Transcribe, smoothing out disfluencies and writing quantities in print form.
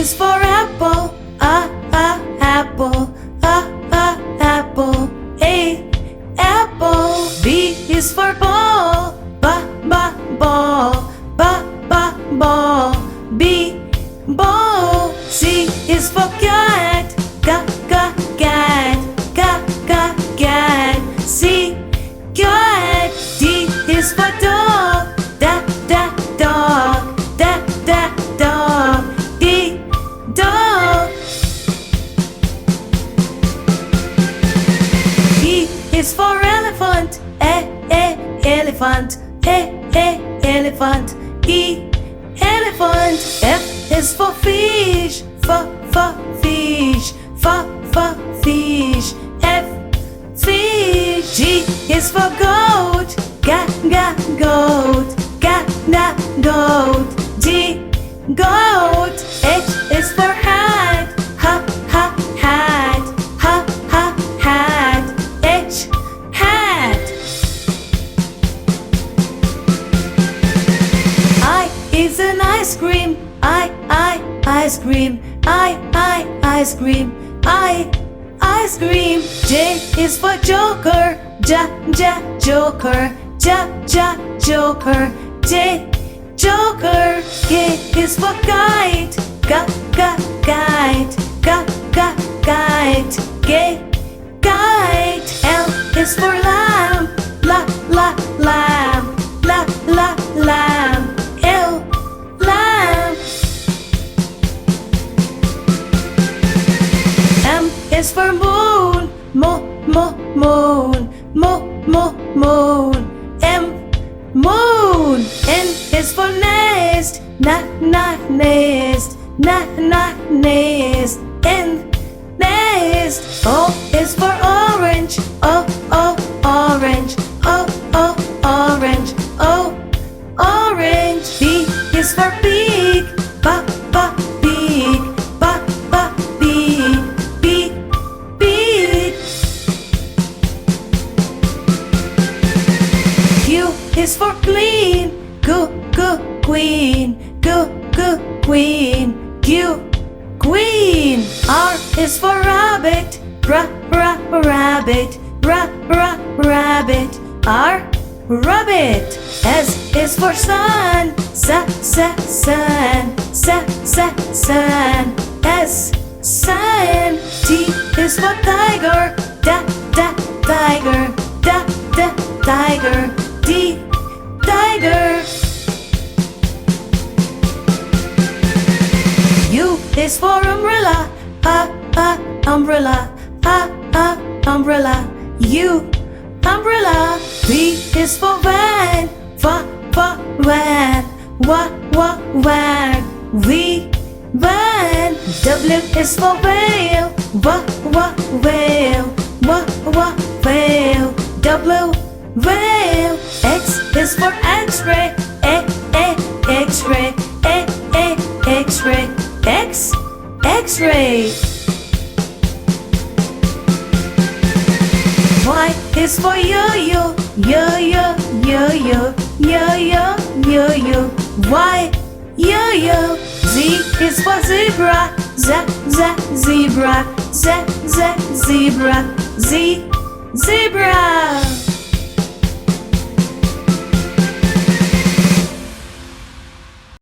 is for apple, apple, apple. A, apple. B is for ball, ball, ball. B, ball. C is for cat, cat. C, cat. D is for dog, dog. D, dog. E is for elephant, elephant. E, elephant. F is for fish, fish. Fish. F, fish. G is for goat, goat. G, goat. H is for hat, hat. H, hat. I is an ice cream, ice cream. Ice cream. J is for joker, joker. J, joker. K is for kite, kite. K, kite. L is for lamb, lamb. L, lamb. M is for moon, moon. M, moon. N is for nest, nest. N, nest. O is for orange, orange. Orange. P is for pig, pig. Q is for queen, queen. Q, queen. R is for rabbit, rabbit. R, rabbit. S is for sun, sun. S, sun. T is for tiger, tiger. D, tiger. U is for umbrella, umbrella. U, umbrella. V is for van, van. V, van. W is for whale, whale. W, whale. X is for X-ray, X-ray. X, X-ray. Y is for yo-yo, yo-yo. Y, yo-yo. Z is for zebra, zebra. Z, zebra.